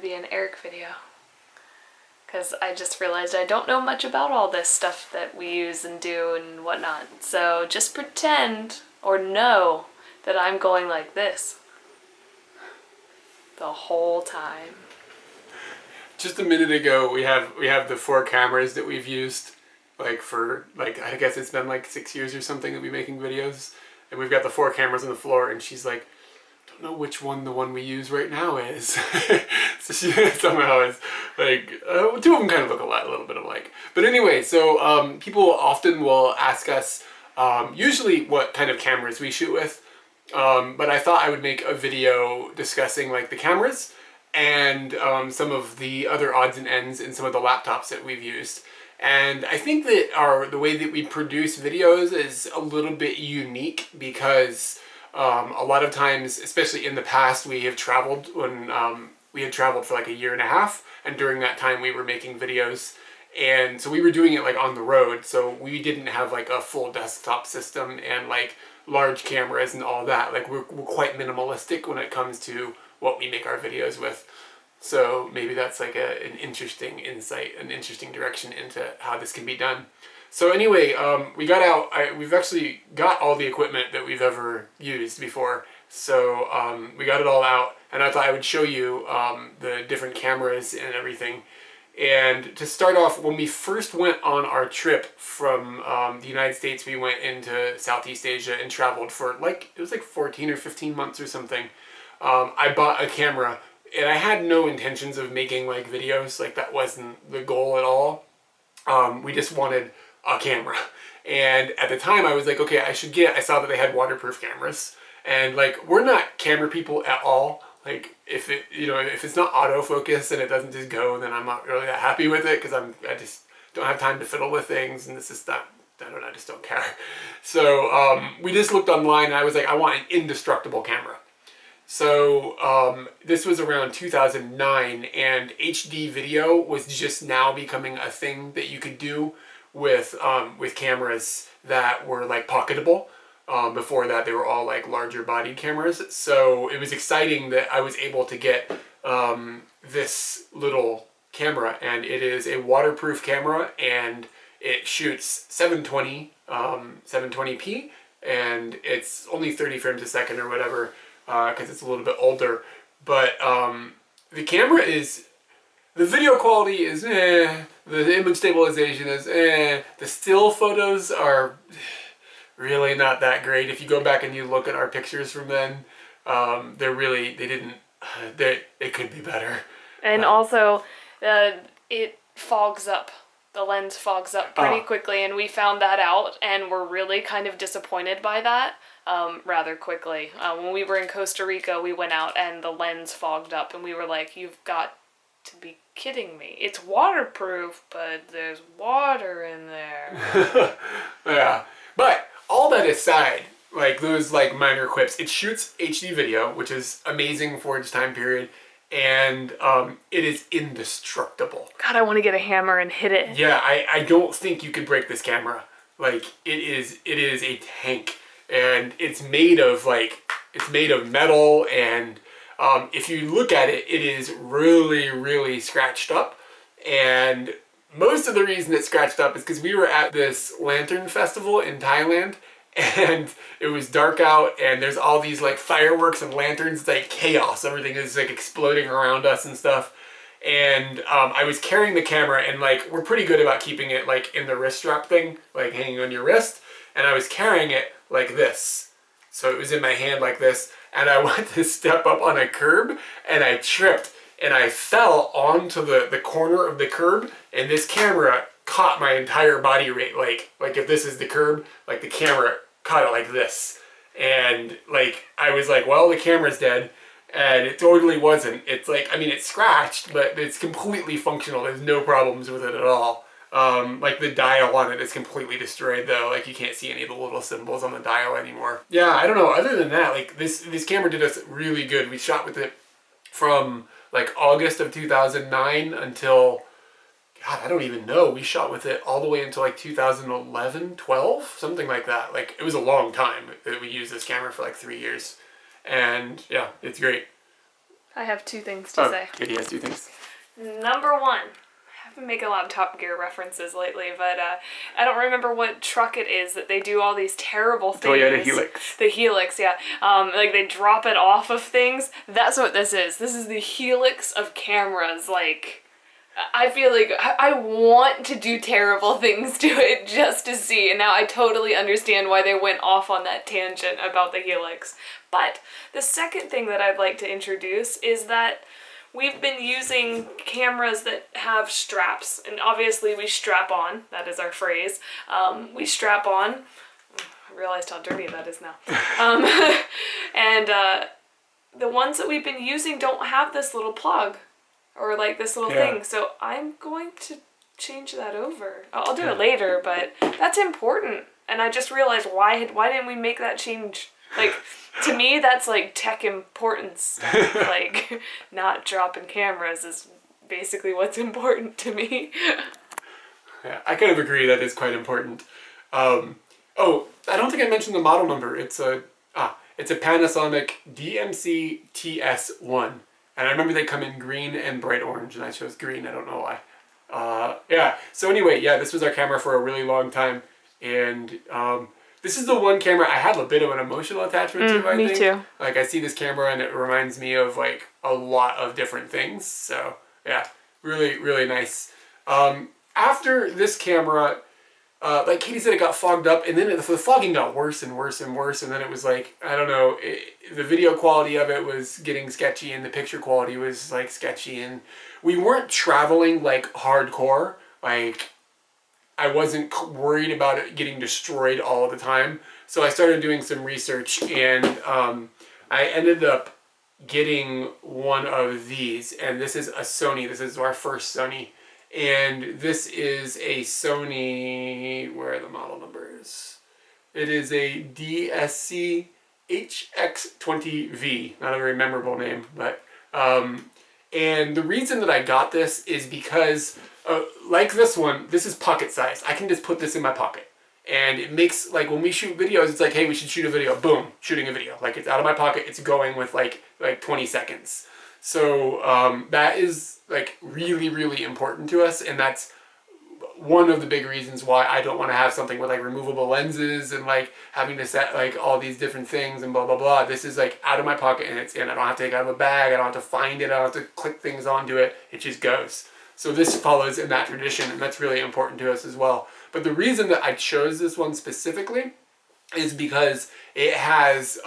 maybe an Eric video. Because I just realized I don't know much about all this stuff that we use and do and whatnot. So just pretend or know that I'm going like this the whole time. Just a minute ago, we have the 4 cameras that we've used, like for like I guess it's been like 6 years or something that we've been making videos, and we've got the 4 cameras on the floor, and she's like, don't know which one the one we use right now is. So she somehow is like, 2 of them kind of look a little bit alike. But anyway, so people often will ask us usually what kind of cameras we shoot with, but I thought I would make a video discussing like the cameras and some of the other odds and ends in some of the laptops that we've used. And I think that the way that we produce videos is a little bit unique because a lot of times, especially in the past, we have traveled when we had traveled for like a year and a half, and during that time we were making videos, and so we were doing it like on the road, so we didn't have like a full desktop system and like large cameras and all that. Like we're quite minimalistic when it comes to what we make our videos with. So maybe that's like an interesting insight, an interesting direction into how this can be done. So anyway, we got out, we've actually got all the equipment that we've ever used before. So we got it all out, and I thought I would show you the different cameras and everything. And to start off, when we first went on our trip from the United States, we went into Southeast Asia and traveled for like, it was like 14 or 15 months or something. I bought a camera, and I had no intentions of making like videos, like that wasn't the goal at all. We just wanted a camera, and at the time I was like, okay, I saw that they had waterproof cameras, and like we're not camera people at all. Like if it's not autofocus and it doesn't just go, then I'm not really that happy with it, because I just don't have time to fiddle with things, and this is not, I don't know, I just don't care. So we just looked online, and I was like, I want an indestructible camera. So this was around 2009, and HD video was just now becoming a thing that you could do with cameras that were like pocketable. Before that, they were all like larger bodied cameras. So it was exciting that I was able to get this little camera, and it is a waterproof camera, and it shoots 720p, and it's only 30 frames a second or whatever, because it's a little bit older. But the camera is, the video quality is the image stabilization is the still photos are really not that great. If you go back and you look at our pictures from then, they could be better. And also, it fogs up. The lens fogs up pretty quickly, and we found that out, and we're really kind of disappointed by that rather quickly. When we were in Costa Rica, we went out and the lens fogged up, and we were like, you've got to be kidding me. It's waterproof, but there's water in there. Yeah. But all that aside, like those like minor quips, it shoots HD video, which is amazing for its time period, and it is indestructible. God, I want to get a hammer and hit it. Yeah, I don't think you could break this camera. Like it is a tank, and it's made of metal, and if you look at it, it is really, really scratched up. And most of the reason it's scratched up is because we were at this lantern festival in Thailand, and it was dark out, and there's all these like fireworks and lanterns. It's like chaos. Everything is like exploding around us and stuff. And I was carrying the camera, and like we're pretty good about keeping it like in the wrist strap thing, like hanging on your wrist. And I was carrying it like this. So it was in my hand like this, and I went to step up on a curb, and I tripped, and I fell onto the corner of the curb, and this camera caught my entire body weight. Like if this is the curb, like the camera caught it like this. And like, I was like, well, the camera's dead. And it totally wasn't. It's like, I mean, it's scratched, but it's completely functional. There's no problems with it at all. Like the dial on it is completely destroyed though. Like you can't see any of the little symbols on the dial anymore. Yeah, I don't know. Other than that, like this camera did us really good. We shot with it from like August of 2009 until, God, I don't even know. We shot with it all the way until like 2011, 12, something like that. Like it was a long time that we used this camera for like 3 years. And yeah, it's great. I have two things to say. Katie has two things. Number one, I've been making a lot of Top Gear references lately, but I don't remember what truck it is that they do all these terrible things. Toyota Helix. The Helix, yeah. Like they drop it off of things. That's what this is. This is the Helix of cameras. Like, I feel like I want to do terrible things to it just to see, and now I totally understand why they went off on that tangent about the Helix. But the second thing that I'd like to introduce is that we've been using cameras that have straps, and obviously we strap on, that is our phrase. We strap on. I realized how dirty that is now. And the ones that we've been using don't have this little plug. Or like this little thing. So I'm going to change that over. I'll do it later, but that's important. And I just realized why didn't we make that change? Like, to me, that's like tech importance. Like, not dropping cameras is basically what's important to me. Yeah, I kind of agree that is quite important. Oh, I don't think I mentioned the model number. It's a Panasonic DMC-TS1. And I remember they come in green and bright orange, and I chose green. I don't know why. Yeah. So anyway, yeah, this was our camera for a really long time, and this is the one camera I have a bit of an emotional attachment to. I think. Me too. Like I see this camera, and it reminds me of like a lot of different things. So yeah, really, really nice. After this camera, like Katie said, it got fogged up, and then the fogging got worse and worse and worse, and then it was like, I don't know, the video quality of it was getting sketchy, and the picture quality was like sketchy, and we weren't traveling like hardcore. Like, I wasn't worried about it getting destroyed all the time, so I started doing some research, and I ended up getting one of these, and this is a Sony. This is our first Sony. And this is a Sony, where are the model numbers? It is a DSC-HX50V. Not a very memorable name, but, and the reason that I got this is because, like this one, this is pocket sized. I can just put this in my pocket. And it makes, like, when we shoot videos, it's like, hey, we should shoot a video. Boom, shooting a video. Like, it's out of my pocket, it's going with, like 20 seconds. So that is like really, really important to us, and that's one of the big reasons why I don't want to have something with like removable lenses and like having to set like all these different things and blah blah blah. This is like out of my pocket, and it's in. I don't have to take it out of a bag. I don't have to find it. I don't have to click things onto it. It just goes. So this follows in that tradition, and that's really important to us as well. But the reason that I chose this one specifically is because it has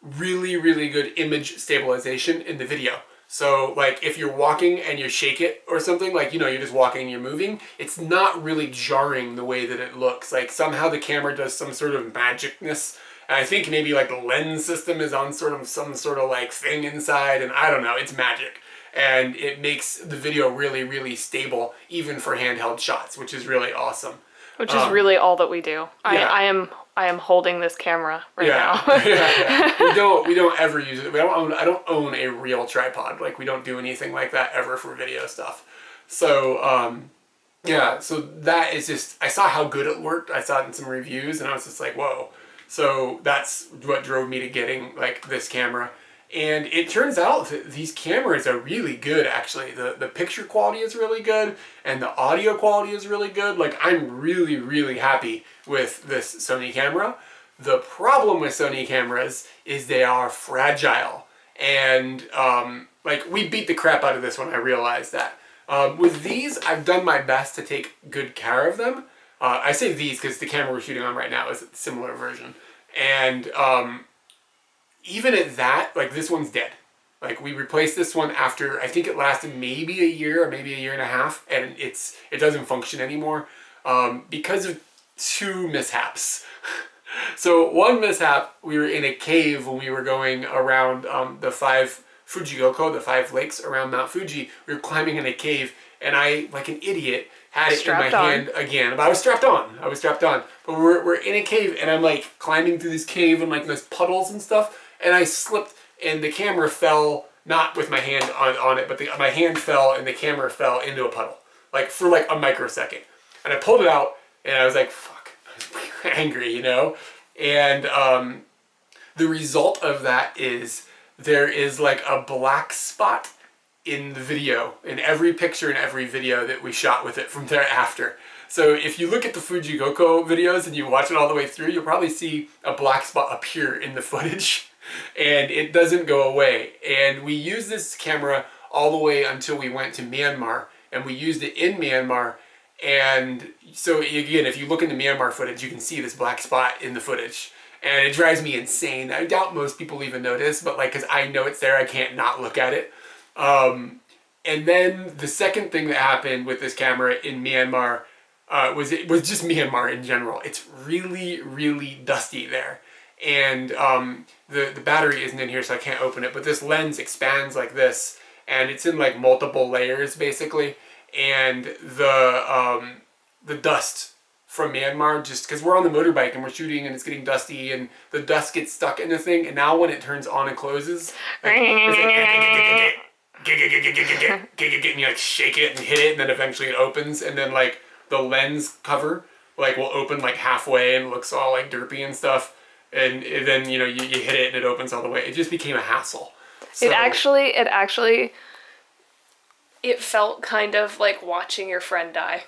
really, really good image stabilization in the video. So like if you're walking and you shake it or something, like, you know, you're just walking and you're moving, it's not really jarring the way that it looks. Like somehow the camera does some sort of magicness. And I think maybe like the lens system is on some sort of like thing inside, and I don't know, it's magic. And it makes the video really, really stable, even for handheld shots, which is really awesome. Which is really all that we do. Yeah. I am holding this camera now. Yeah. We don't ever use it. I don't own a real tripod. Like, we don't do anything like that ever for video stuff. So yeah. So that is just, I saw how good it worked. I saw it in some reviews, and I was just like, whoa. So that's what drove me to getting like this camera. And it turns out that these cameras are really good, actually. The picture quality is really good, and the audio quality is really good. Like, I'm really, really happy with this Sony camera. The problem with Sony cameras is they are fragile. And, like, we beat the crap out of this one, I realized that. With these, I've done my best to take good care of them. I say these because the camera we're shooting on right now is a similar version. And, even at that, like, this one's dead. Like, we replaced this one after, I think it lasted maybe a year or maybe a year and a half, and it doesn't function anymore because of two mishaps. So one mishap, we were in a cave when we were going around the 5 Fujigoko, the 5 lakes around Mount Fuji. We were climbing in a cave, and I, like an idiot, had it in my hand again. But I was strapped on. But we're in a cave, and I'm like climbing through this cave and like there's puddles and stuff. And I slipped, and the camera fell, not with my hand on it, but my hand fell, and the camera fell into a puddle, like for like a microsecond. And I pulled it out, and I was like, fuck, I was angry, you know? And the result of that is there is like a black spot in the video, in every picture and every video that we shot with it from thereafter. So if you look at the Fujigoko videos and you watch it all the way through, you'll probably see a black spot appear in the footage and it doesn't go away. And we used this camera all the way until we went to Myanmar, and we used it in Myanmar. And so again, if you look in the Myanmar footage, you can see this black spot in the footage. And it drives me insane. I doubt most people even notice, but like, cause I know it's there, I can't not look at it. And then the second thing that happened with this camera in Myanmar was just Myanmar in general. It's really, really dusty there. And the battery isn't in here, so I can't open it, but this lens expands like this, and it's in like multiple layers basically. And the dust from Myanmar, just because we're on the motorbike and we're shooting and it's getting dusty and the dust gets stuck in the thing, and now when it turns on and closes, like, it's like, and you like shake it and hit it, and then eventually it opens, and then like the lens cover like will open like halfway and it looks all like derpy and stuff, and then you hit it and it opens all the way. It just became a hassle. So, it felt kind of like watching your friend die.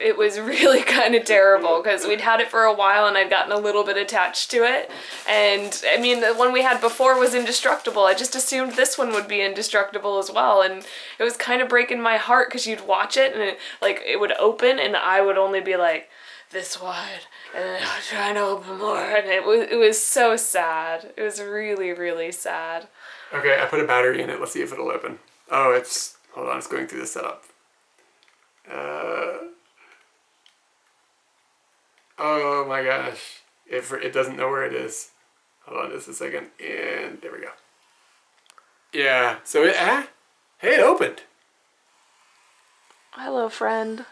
It was really kind of terrible because we'd had it for a while and I'd gotten a little bit attached to it. And I mean, the one we had before was indestructible. I just assumed this one would be indestructible as well. And it was kind of breaking my heart because you'd watch it and it would open and I would only be like this wide. And then I was trying to open more. And it was so sad. It was really, really sad. Okay, I put a battery in it. Let's see if it'll open. Oh, hold on, it's going through the setup. Oh my gosh, it doesn't know where it is. Hold on just a second, and there we go. Yeah, so hey, it opened. Hello, friend.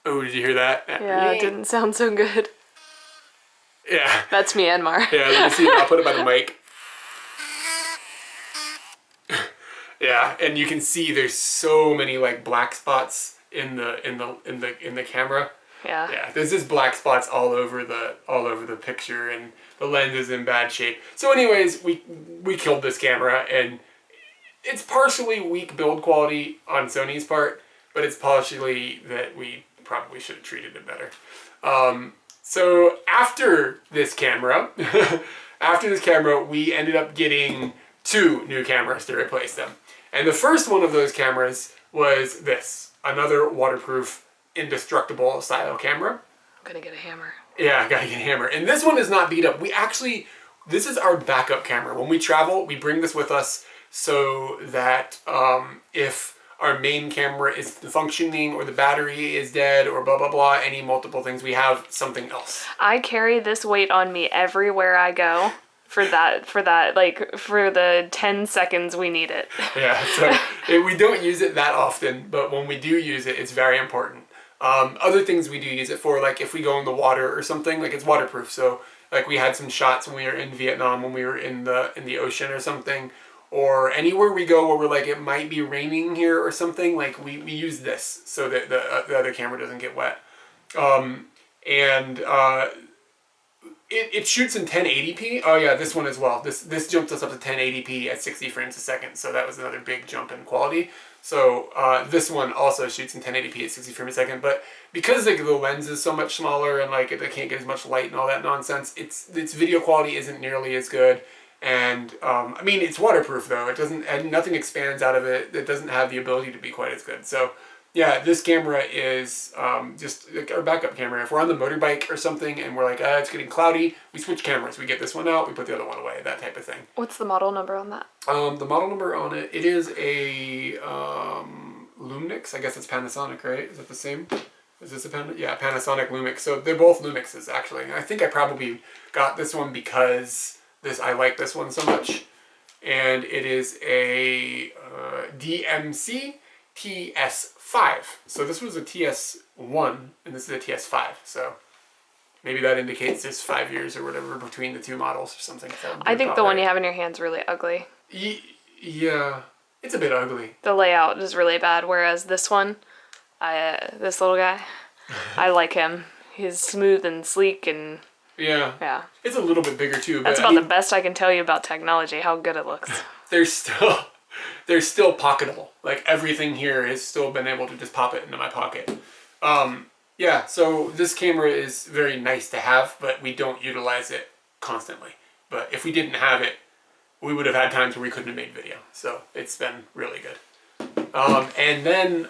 Oh, did you hear that? Yeah, it didn't sound so good. Yeah. That's Myanmar. Yeah, let me see. I'll put it by the mic. Yeah, and you can see there's so many like black spots in the camera. Yeah. Yeah, there's just black spots all over the picture, and the lens is in bad shape. So anyways, we killed this camera, and it's partially weak build quality on Sony's part, but it's partially that we probably should have treated it better. So after this camera, we ended up getting 2 new cameras to replace them. And the first one of those cameras was this, another waterproof, indestructible style camera. I'm gonna get a hammer. Yeah, I gotta get a hammer. And this one is not beat up. This is our backup camera. When we travel, we bring this with us so that if our main camera is functioning or the battery is dead or blah, blah, blah, any multiple things, we have something else. I carry this weight on me everywhere I go for the 10 seconds we need it. Yeah, so we don't use it that often, but when we do use it, it's very important. Other things we do use it for, like if we go in the water or something, like it's waterproof. So like we had some shots when we were in Vietnam, when we were in the ocean or something, or anywhere we go where we're like, it might be raining here or something, like we use this so that the other camera doesn't get wet. It shoots in 1080p. Oh yeah, this one as well. This jumped us up to 1080p at 60 frames a second, so that was another big jump in quality. So this one also shoots in 1080p at 60 frames a second, but because like the lens is so much smaller and like they can't get as much light and all that nonsense, its video quality isn't nearly as good. And I mean, it's waterproof though. It doesn't, and nothing expands out of it. It doesn't have the ability to be quite as good. So yeah, this camera is just like our backup camera. If we're on the motorbike or something and we're like, it's getting cloudy, we switch cameras. We get this one out, we put the other one away, that type of thing. What's the model number on that? The model number on it is a Lumix. I guess it's Panasonic, right? Is that the same? Is this a Panasonic Lumix. So they're both Lumixes actually. I think I probably got this one because I like this one so much. And it is a DMC TS5. So this was a TS1 and this is a TS5. So maybe that indicates there's 5 years or whatever between the 2 models or something. I think the one you have in your hand's really ugly. Yeah, it's a bit ugly. The layout is really bad, whereas this one, this little guy, I like him. He's smooth and sleek and Yeah. Yeah. It's a little bit bigger too. That's but, about the best I can tell you about technology, how good it looks. They're still pocketable. Like everything here has still been able to just pop it into my pocket. Yeah, so this camera is very nice to have, but we don't utilize it constantly. But if we didn't have it, we would have had times where we couldn't have made video. So it's been really good. And then,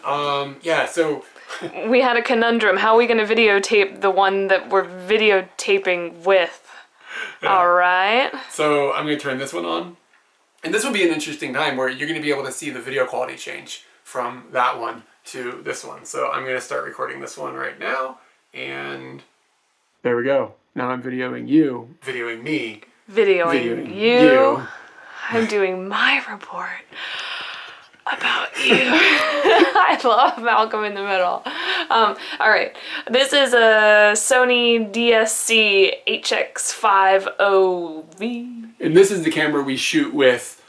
yeah, so... We had a conundrum. How are we going to videotape the one that we're videotaping with? Yeah. All right. So I'm going to turn this one on. And this will be an interesting time where you're going to be able to see the video quality change from that one to this one. So I'm going to start recording this one right now. And there we go. Now I'm videoing you, videoing me. Videoing you. I'm doing my report about you. I love Malcolm in the Middle. All right. This is a Sony DSC-HX50V. And this is the camera we shoot with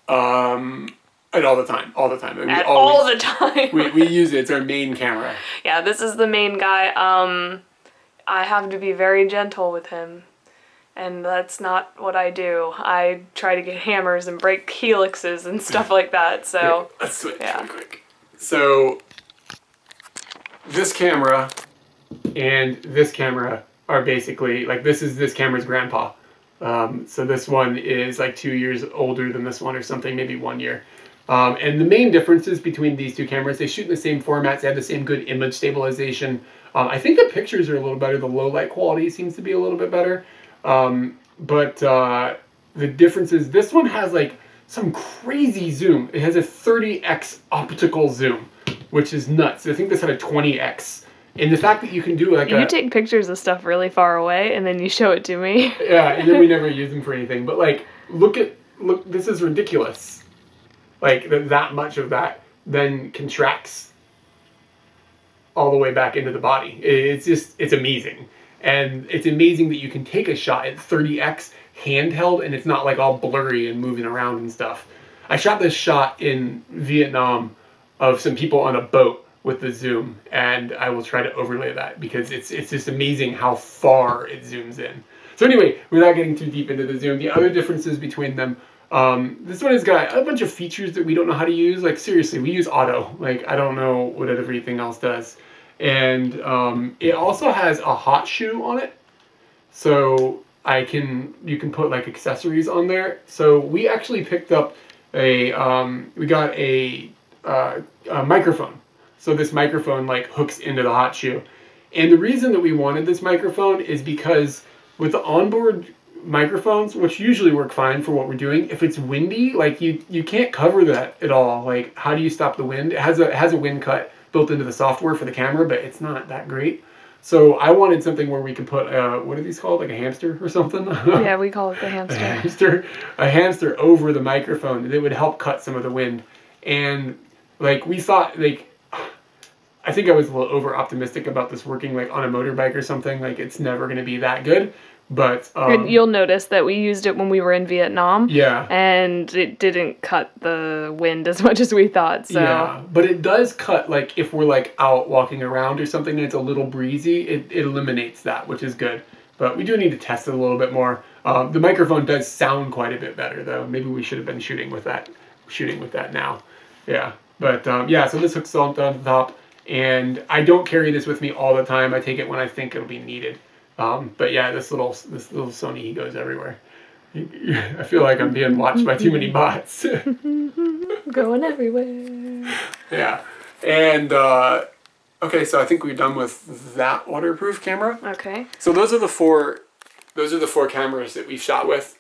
and all the time. All the time. All the time. we use it. It's our main camera. Yeah, this is the main guy. I have to be very gentle with him. And that's not what I do. I try to get hammers and break helixes and stuff like that. So here, let's switch real quick. So this camera and this camera are basically like this is this camera's grandpa. So this one is like 2 years older than this one or something, maybe 1 year. And the main differences between these two cameras, they shoot in the same formats, they have the same good image stabilization. I think the pictures are a little better. The low light quality seems to be a little bit better. But the difference is this one has like some crazy zoom. It has a 30x optical zoom, which is nuts. I think this had a 20x. And the fact that you can do like you take pictures of stuff really far away and then you show it to me. Yeah, and then we never use them for anything. But like, look, this is ridiculous. Like that much of that then contracts all the way back into the body. It's amazing. And it's amazing that you can take a shot at 30x handheld and it's not like all blurry and moving around and stuff. I shot this shot in Vietnam of some people on a boat with the zoom, and I will try to overlay that because it's just amazing how far it zooms in. So anyway, without getting too deep into the zoom, the other differences between them, this one has got a bunch of features that we don't know how to use. Like seriously, we use auto. Like I don't know what everything else does. And it also has a hot shoe on it, so you can put like accessories on there. So we actually picked up we got a microphone. So this microphone like hooks into the hot shoe. And the reason that we wanted this microphone is because with the onboard microphones, which usually work fine for what we're doing, if it's windy, like you can't cover that at all. Like how do you stop the wind? It has a wind cut built into the software for the camera, but it's not that great. So I wanted something where we could put what are these called, like a hamster or something? Yeah, we call it the hamster. A hamster over the microphone that would help cut some of the wind. And like we thought, like I think I was a little over optimistic about this working like on a motorbike or something. Like it's never going to be that good. But you'll notice that we used it when we were in Vietnam. Yeah. And it didn't cut the wind as much as we thought. So yeah, but it does cut like if we're like out walking around or something and it's a little breezy, it eliminates that, which is good. But we do need to test it a little bit more. The microphone does sound quite a bit better though. Maybe we should have been shooting with that now. Yeah. But yeah, so this hooks on the top, and I don't carry this with me all the time. I take it when I think it'll be needed. But yeah, this little Sony, he goes everywhere. I feel like I'm being watched by too many bots. Going everywhere. Yeah, and okay, so I think we're done with that waterproof camera. Okay. So those are the four cameras that we've shot with,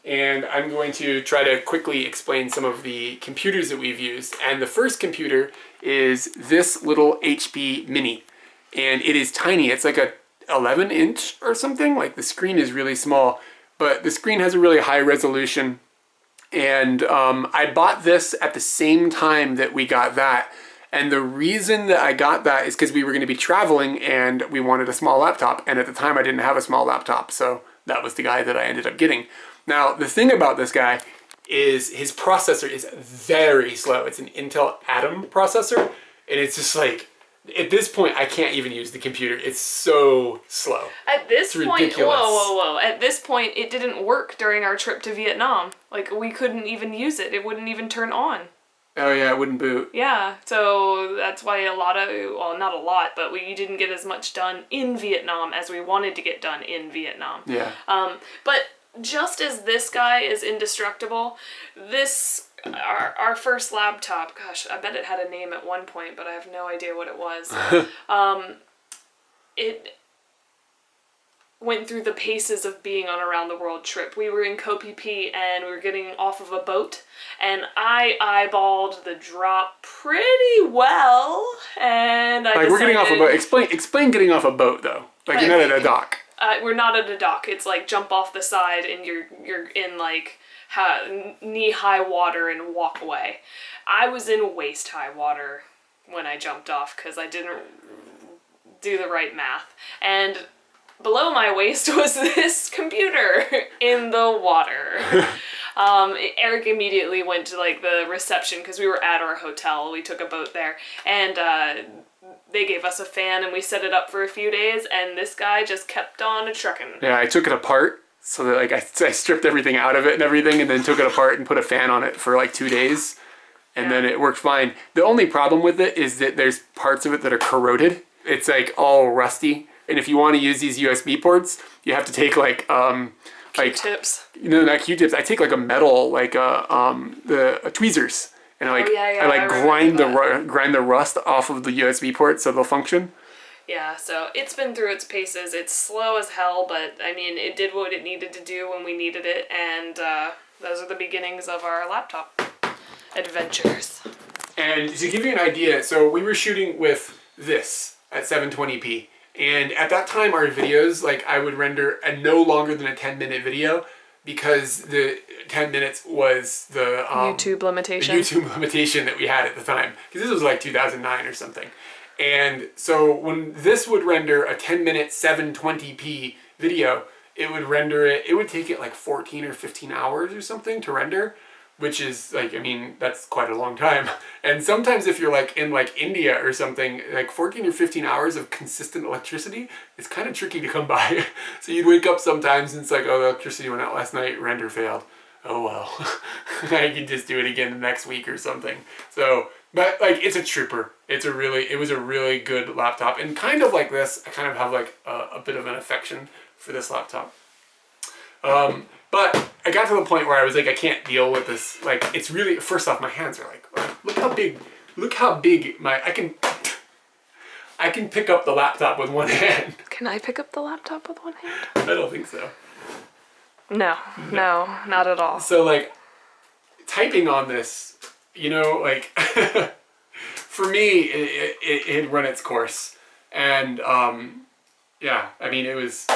and I'm going to try to quickly explain some of the computers that we've used. And the first computer is this little HP Mini, and it is tiny. It's like a 11-inch or something. Like the screen is really small, but the screen has a really high resolution. And I bought this at the same time that we got that. And the reason that I got that is because we were going to be traveling and we wanted a small laptop. And at the time I didn't have a small laptop, so that was the guy that I ended up getting. Now the thing about this guy is his processor is very slow. It's an Intel Atom processor, and it's just like At this point, I can't even use the computer. It's so slow. At this It's point, ridiculous. whoa. At this point, it didn't work during our trip to Vietnam. Like, we couldn't even use it. It wouldn't even turn on. Oh yeah, it wouldn't boot. Yeah, so that's why a lot of, well, not a lot, but we didn't get as much done in Vietnam as we wanted to get done in Vietnam. Yeah. But just as this guy is indestructible, this, our first laptop, gosh, I bet it had a name at one point, but I have no idea what it was. It went through the paces of being on a round the world trip. We were in Koh Phi Phi and we were getting off of a boat, and I eyeballed the drop pretty well, and I We're getting off a boat. Explain getting off a boat though. Like you're not at a dock. We're not at a dock. It's like jump off the side and you're in like knee-high water and walk away. I was in waist-high water when I jumped off because I didn't do the right math. And below my waist was this computer in the water. Eric immediately went to like the reception because we were at our hotel. We took a boat there, and they gave us a fan and we set it up for a few days, and this guy just kept on trucking. Yeah, I took it apart so that like I stripped everything out of it and everything, and then took it apart and put a fan on it for like 2 days, and then it worked fine. The only problem with it is that there's parts of it that are corroded. It's like all rusty. And if you want to use these USB ports, you have to take like Q-tips. No, not Q-tips. I take like a metal, like the tweezers, and I grind the rust off of the USB port so they'll function. Yeah, so it's been through its paces. It's slow as hell, but I mean, it did what it needed to do when we needed it, and those are the beginnings of our laptop adventures. And to give you an idea, so we were shooting with this at 720p. And at that time, our videos, like I would render a no longer than a 10-minute video because the 10 minutes was the YouTube limitation. The YouTube limitation that we had at the time. Because this was like 2009 or something. And so when this would render a 10-minute 720p video, it would take it like 14 or 15 hours or something to render. Which is like, I mean, that's quite a long time. And sometimes if you're like in like India or something, like 14 or 15 hours of consistent electricity, it's kind of tricky to come by. So you'd wake up sometimes and it's like, oh, the electricity went out last night, render failed. Oh well, I can just do it again the next week or something. So, but like, it's a trooper. It was a really good laptop. And kind of like this, I kind of have like a bit of an affection for this laptop. But I got to the point where I was like, I can't deal with this. Like, it's really, first off, my hands are like, look how big I can pick up the laptop with one hand. Can I pick up the laptop with one hand? I don't think so. No, not at all. So like, typing on this, you know, like, for me, it had run its course. And, yeah, I mean, it was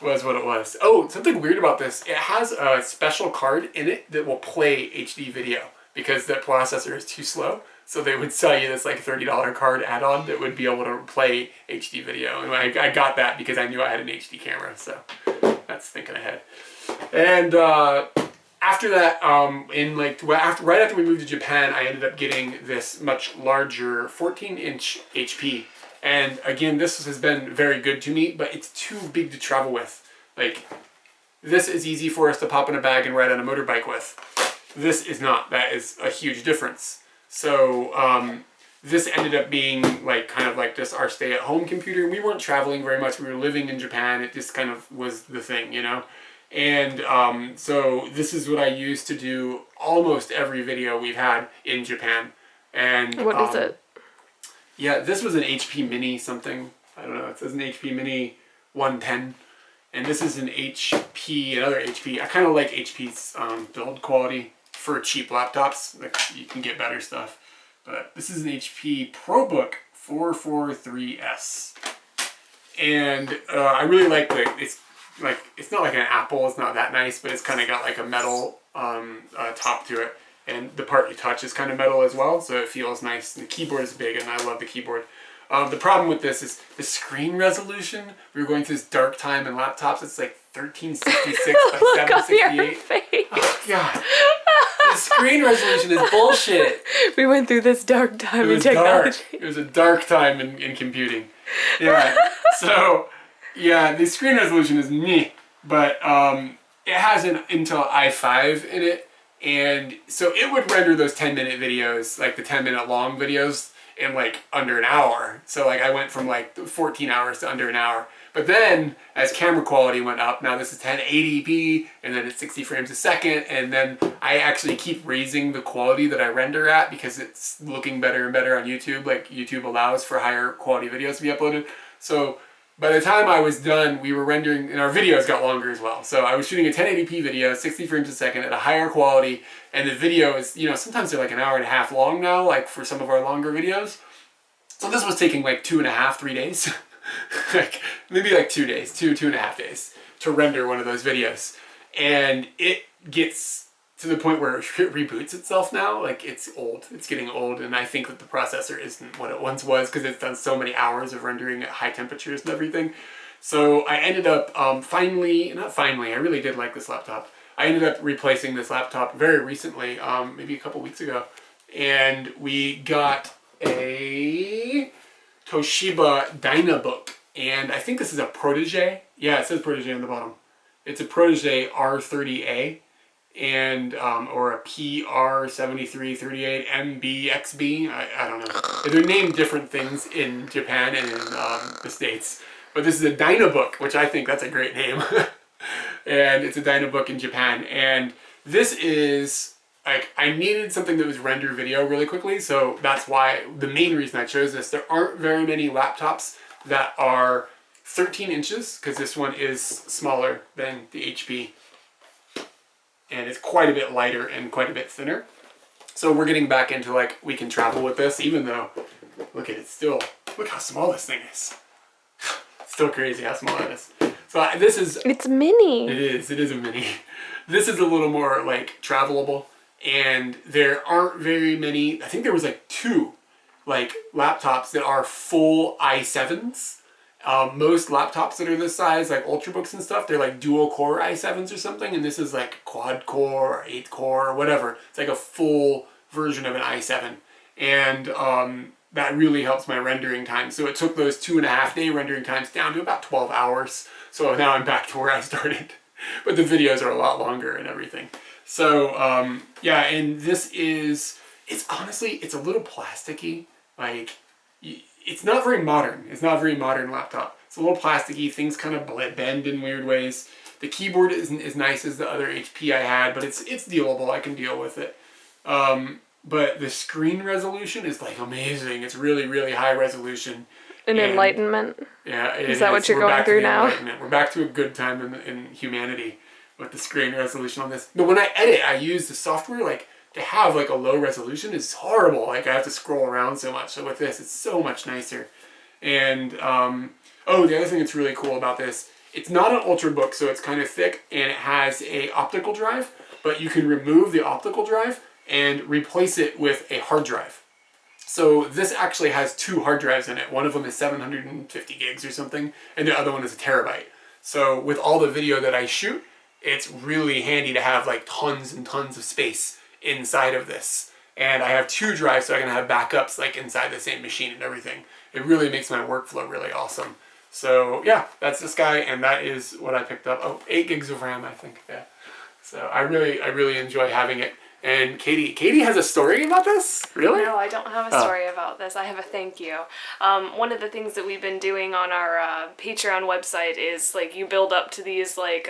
what it was. Oh, something weird about this. It has a special card in it that will play HD video because that processor is too slow. So they would sell you this like $30 card add-on that would be able to play HD video. And I got that because I knew I had an HD camera. So that's thinking ahead. And after that, right after we moved to Japan, I ended up getting this much larger 14-inch HP. And again, this has been very good to me, but it's too big to travel with. Like, this is easy for us to pop in a bag and ride on a motorbike with. This is not. That is a huge difference. So this ended up being like kind of like just our stay-at-home computer. We weren't traveling very much. We were living in Japan. It just kind of was the thing, you know? And so this is what I use to do almost every video we've had in Japan. And what is it? Yeah, this was an HP Mini something. I don't know. It says an HP Mini 110. And this is an another HP. I kind of like HP's build quality for cheap laptops. Like, you can get better stuff. But this is an HP ProBook 443S. And I really like it's not like an Apple. It's not that nice, but it's kind of got like a metal top to it. And the part you touch is kind of metal as well, so it feels nice. The keyboard is big, and I love the keyboard. The problem with this is the screen resolution. We were going through this dark time in laptops. It's like 1366 by 768. Look on your face. Oh, God. screen resolution is bullshit. We went through this dark time It in was technology. dark. It was a dark time in computing. Yeah. So, yeah, the screen resolution is meh, but it has an Intel i5 in it, and so it would render those 10-minute videos, like the 10-minute long videos, in like under an hour. So like I went from like 14 hours to under an hour. But then as camera quality went up, now this is 1080p, and then it's 60 frames a second, and then I actually keep raising the quality that I render at because it's looking better and better on YouTube. Like YouTube allows for higher quality videos to be uploaded. So by the time I was done, we were rendering, and our videos got longer as well. So I was shooting a 1080p video, 60 frames a second at a higher quality, and the video is, you know, sometimes they're like an hour and a half long now, like for some of our longer videos. So this was taking like 2.5, 3 days. Like maybe like 2 days, 2.5 days to render one of those videos. And it gets to the point where it reboots itself now. Like it's old, it's getting old, and I think that the processor isn't what it once was because it's done so many hours of rendering at high temperatures and everything. So I ended up I really did like this laptop. I ended up replacing this laptop very recently, maybe a couple weeks ago, and we got a Toshiba Dynabook, and I think this is a Protege. Yeah, it says Protege on the bottom. It's a Protege R30A, and or a PR7338MBXB. I don't know. They're named different things in Japan and in the States. But this is a Dynabook, which I think that's a great name. And it's a Dynabook in Japan. And this is, like, I needed something that was render video really quickly, so that's why, the main reason I chose this. There aren't very many laptops that are 13 inches, because this one is smaller than the HP. And it's quite a bit lighter and quite a bit thinner. So we're getting back into, like, we can travel with this, even though, look at it still, look how small this thing is. It's still crazy how small it is. So this is... It's mini. It is a mini. This is a little more, like, travelable. And there aren't very many, I think there was like 2 like laptops that are full i7s. Most laptops that are this size, like Ultrabooks and stuff, they're like dual core i7s or something, and this is like quad core or 8 core or whatever. It's like a full version of an i7. And that really helps my rendering time. So it took those 2.5 day rendering times down to about 12 hours. So now I'm back to where I started. But the videos are a lot longer and everything. So, yeah, and this is, it's honestly, it's a little plasticky. Like, it's not very modern. It's not a very modern laptop. It's a little plasticky. Things kind of bend in weird ways. The keyboard isn't as nice as the other HP I had, but it's dealable. I can deal with it. But the screen resolution is, like, amazing. It's really, really high resolution. An enlightenment? Yeah, is that what you're going through now? We're back to a good time in humanity with the screen resolution on this. But when I edit, I use the software, like, to have, like, a low resolution is horrible. Like, I have to scroll around so much. So with this, it's so much nicer. And, oh, the other thing that's really cool about this, it's not an Ultrabook, so it's kind of thick, and it has a optical drive, but you can remove the optical drive and replace it with a hard drive. So this actually has 2 hard drives in it. One of them is 750 gigs or something, and the other one is a terabyte. So with all the video that I shoot, it's really handy to have like tons and tons of space inside of this. And I have 2 drives, so I can have backups like inside the same machine and everything. It really makes my workflow really awesome. So yeah, that's this guy, and that is what I picked up. Oh, 8 gigs of RAM, I think. Yeah. So I really enjoy having it. And Katie has a story about this? Really? No, I don't have a story about this. I have a thank you. One of the things that we've been doing on our Patreon website is, like, you build up to these, like,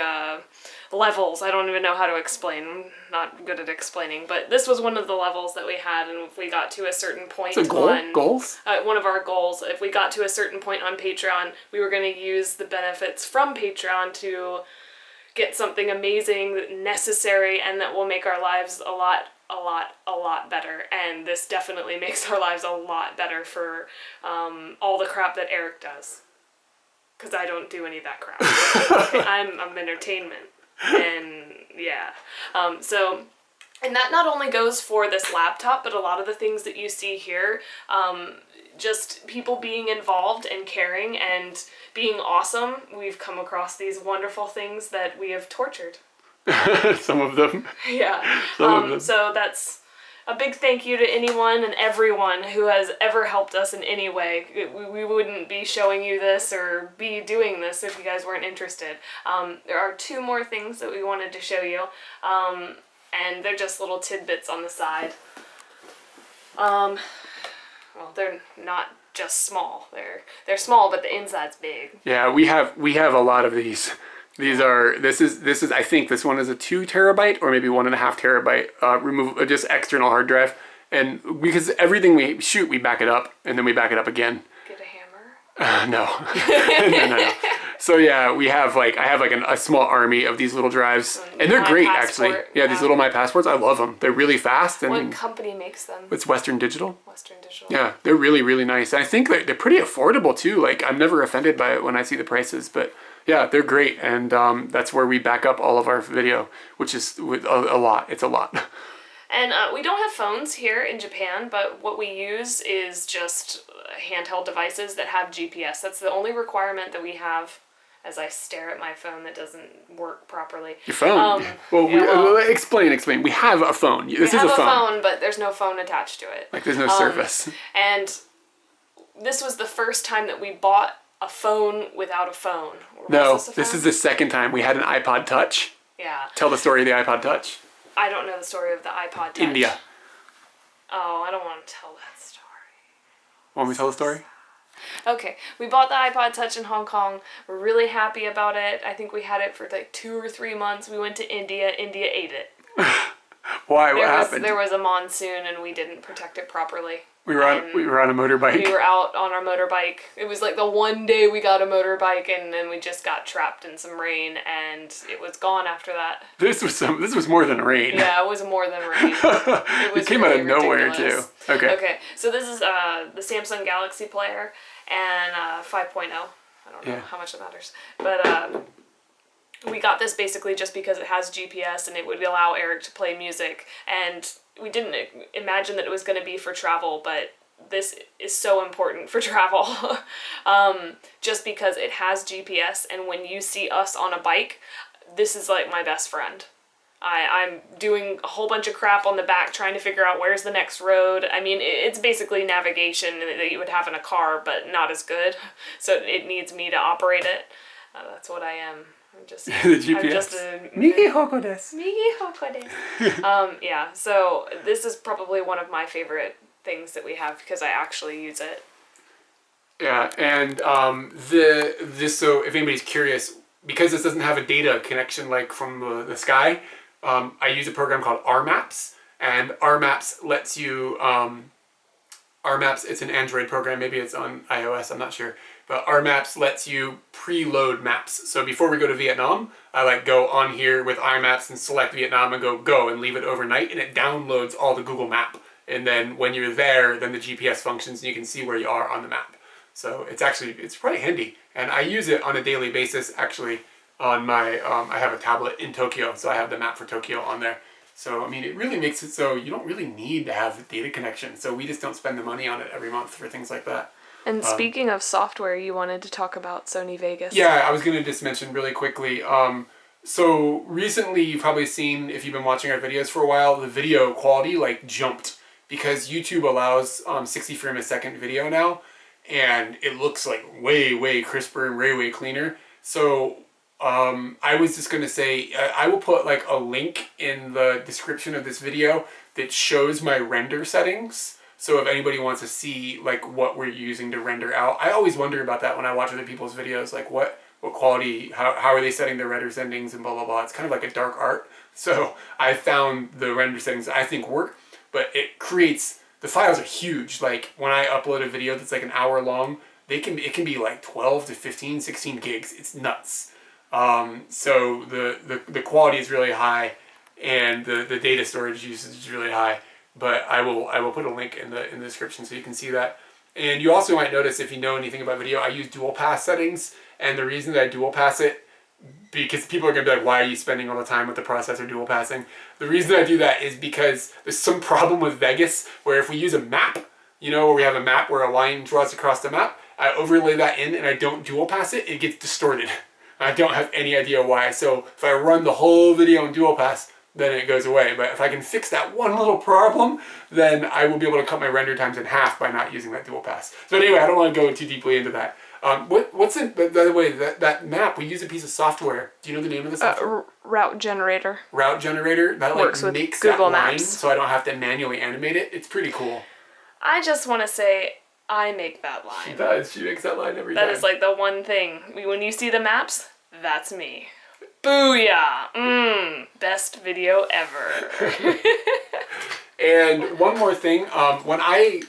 levels. I don't even know how to explain. I'm not good at explaining. But this was one of the levels that we had, and if we got to a certain point it's a goal? Goals? One of our goals, if we got to a certain point on Patreon, we were going to use the benefits from Patreon to get something amazing, necessary, and that will make our lives a lot better. And this definitely makes our lives a lot better for all the crap that Eric does. Because I don't do any of that crap. I'm entertainment. And yeah. And that not only goes for this laptop, but a lot of the things that you see here, just people being involved and caring and being awesome. We've come across these wonderful things that we have tortured. Some of them. Yeah. Some of them. So that's a big thank you to anyone and everyone who has ever helped us in any way. We wouldn't be showing you this or be doing this if you guys weren't interested. There are 2 more things that we wanted to show you, and they're just little tidbits on the side. Well, they're not just small. They're small, but the inside's big. Yeah, we have a lot of these. This is I think this one is a 2 terabyte or maybe 1.5 terabyte just external hard drive, and because everything we shoot we back it up and then we back it up again. Get a hammer? No. No. So yeah, I have a small army of these little drives, and they're great actually. Yeah, these little My Passports, I love them. They're really fast. And what company makes them? It's Western Digital. Western Digital. Yeah, they're really, really nice. And I think they're pretty affordable too. Like, I'm never offended by it when I see the prices, but yeah, they're great. And that's where we back up all of our video, which is a lot. It's a lot. And we don't have phones here in Japan, but what we use is just handheld devices that have GPS. That's the only requirement that we have. As I stare at my phone that doesn't work properly. Your phone? Explain. We have a phone. This is a phone. We have a phone, but there's no phone attached to it. Like, there's no service. And this was the first time that we bought a phone without a phone. No, this is the second time. We had an iPod Touch. Yeah. Tell the story of the iPod Touch. I don't know the story of the iPod Touch. India. Oh, I don't want to tell that story. Want me to tell the story? Okay, we bought the iPod Touch in Hong Kong. We're really happy about it. I think we had it for like 2 or 3 months. We went to India. India ate it. Why? What happened? There was a monsoon and we didn't protect it properly. We were on a motorbike. We were out on our motorbike. It was like the one day we got a motorbike, and then we just got trapped in some rain, and it was gone after that. This was more than rain. Yeah, it was more than rain. It came out of nowhere too. Okay. Okay, so this is the Samsung Galaxy player and 5.0. I don't know how much it matters, but we got this basically just because it has GPS and it would allow Eric to play music, and we didn't imagine that it was going to be for travel, but this is so important for travel. Just because it has GPS, and when you see us on a bike, this is like my best friend. I'm doing a whole bunch of crap on the back trying to figure out where's the next road. I mean, it's basically navigation that you would have in a car, but not as good. So it needs me to operate it. That's what I am. I'm just, the GPS. I'm just a... Migi hoko desu. Migi hoko desu. Yeah, so this is probably one of my favorite things that we have because I actually use it. Yeah, and so if anybody's curious, because this doesn't have a data connection like from the sky, I use a program called RMaps, and RMaps lets you, RMaps, it's an Android program, maybe it's on iOS, I'm not sure, but RMaps lets you preload maps. So before we go to Vietnam, I go on here with iMaps and select Vietnam and go and leave it overnight, and it downloads all the Google Map. And then when you're there, then the GPS functions and you can see where you are on the map. So it's pretty handy. And I use it on a daily basis actually on my, I have a tablet in Tokyo, so I have the map for Tokyo on there. So, I mean, it really makes it so you don't really need to have a data connection. So we just don't spend the money on it every month for things like that. And speaking of software, you wanted to talk about Sony Vegas. Yeah, I was going to just mention really quickly. So recently you've probably seen, if you've been watching our videos for a while, the video quality jumped because YouTube allows 60 frame a second video now, and it looks like way crisper and way cleaner. So I was just going to say, I will put a link in the description of this video that shows my render settings. So if anybody wants to see what we're using to render out, I always wonder about that when I watch other people's videos, what quality, how are they setting their render settings and blah blah blah. It's kind of like a dark art. So I found the render settings I think work, but it creates, the files are huge. When I upload a video that's an hour long, it can be 12 to 15, 16 gigs. It's nuts. So the quality is really high, and the data storage usage is really high. But I will put a link in the description so you can see that. And you also might notice, if you know anything about video, I use dual pass settings, and the reason that I dual pass it, because people are going to be like, why are you spending all the time with the processor dual passing? The reason I do that is because there's some problem with Vegas where if we use a map, where we have a map where a line draws across the map, I overlay that in and I don't dual pass it, it gets distorted. I don't have any idea why. So if I run the whole video in dual pass, then it goes away. But if I can fix that one little problem, then I will be able to cut my render times in half by not using that dual pass. So anyway, I don't want to go too deeply into that. What's in, by the way, that map, we use a piece of software. Do you know the name of the software? Route generator. Route generator? That works like with makes Google that line Maps. so I don't have to manually animate it. It's pretty cool. I just want to say I make that She line. does. She makes that line every time. That is like the one thing. When you see the maps, that's me. Booyah! Best video ever. And one more thing, when I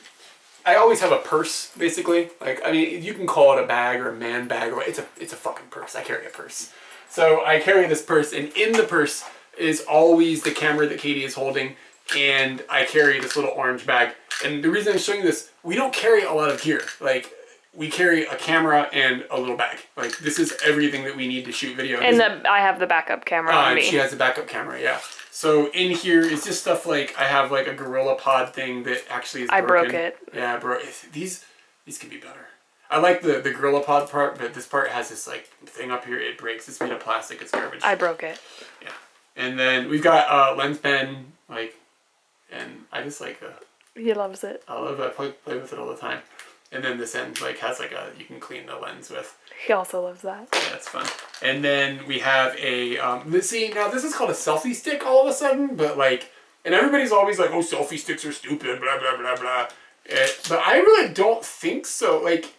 always have a purse, basically. Like, I mean, you can call it a bag or a man bag, or it's a fucking purse. I carry a purse. So I carry this purse, and in the purse is always the camera that Katie is holding, and I carry this little orange bag. And the reason I'm showing you this, we don't carry a lot of gear. Like, we carry a camera and a little bag. Like, this is everything that we need to shoot video. And I have the backup camera on me. She has a backup camera, yeah. So in here is just stuff like, I have like a Gorilla Pod thing that actually is broken. I broke it. Yeah, bro. These can be better. I like the Gorilla Pod part, but this part has this like thing up here. It breaks. It's made of plastic. It's garbage. I broke it. Yeah. And then we've got lens pen, like, and I just like He loves it. I love it. I play with it all the time. And then this end like has like you can clean the lens with. He also loves that. Yeah, that's fun. And then we have a, see, now this is called a selfie stick all of a sudden, but like, and everybody's always like, oh, selfie sticks are stupid, blah, blah, blah, blah. But I really don't think so. Like,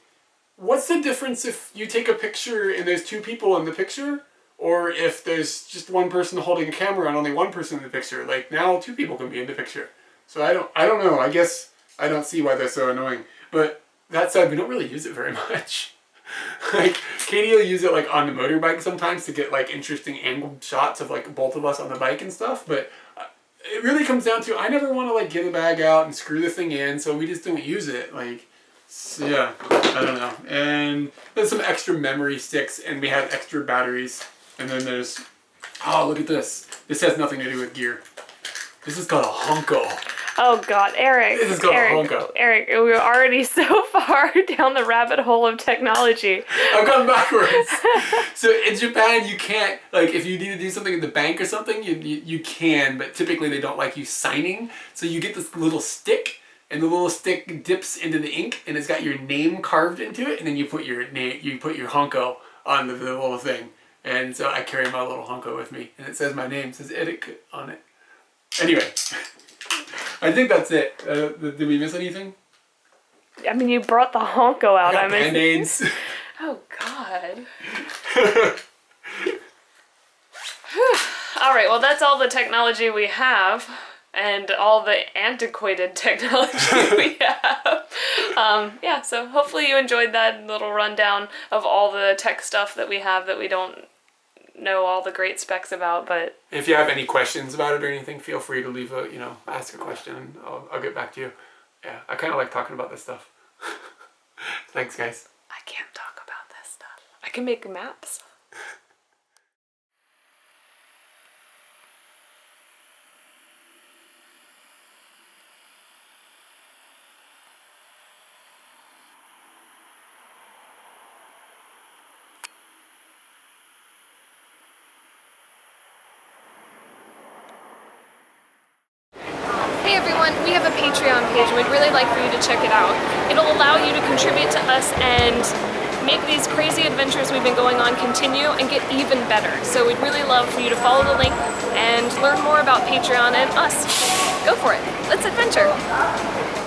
what's the difference if you take a picture and there's two people in the picture, or if there's just one person holding a camera and only one person in the picture? Like, now two people can be in the picture. So I don't know. I guess I don't see why they're so annoying. But that said, we don't really use it very much. Like, Katie will use it like on the motorbike sometimes to get like interesting angled shots of like both of us on the bike and stuff, but it really comes down to I never want to like get a bag out and screw the thing in, so we just don't use it. Like, so yeah, I don't know. And there's some extra memory sticks, and we have extra batteries. And then there's, oh, look at this. This has nothing to do with gear. This is called a Honko. Oh God, Eric. This is called a Honko. Eric, we're already so far down the rabbit hole of technology. I'm going backwards. So in Japan, you can't, like, if you need to do something in the bank or something, you can, but typically they don't like you signing. So you get this little stick, and the little stick dips into the ink, and it's got your name carved into it, and then you put your name, you put your Honko on the little thing. And so I carry my little Honko with me, and it says my name, it says etiquette on it. Anyway. I think that's it. Did we miss anything? I mean, you brought the Honko out. I got Band-Aids. Oh, God. All right, well, that's all the technology we have, and all the antiquated technology we have. Yeah, so hopefully you enjoyed that little rundown of all the tech stuff that we have that we don't know all the great specs about, but if you have any questions about it or anything, feel free to leave a, ask a question, and I'll get back to you. Yeah, I kind of like talking about this stuff. Thanks, guys. I can't talk about this stuff. I can make maps. Hey everyone, we have a Patreon page and we'd really like for you to check it out. It'll allow you to contribute to us and make these crazy adventures we've been going on continue and get even better. So we'd really love for you to follow the link and learn more about Patreon and us. Go for it. Let's adventure.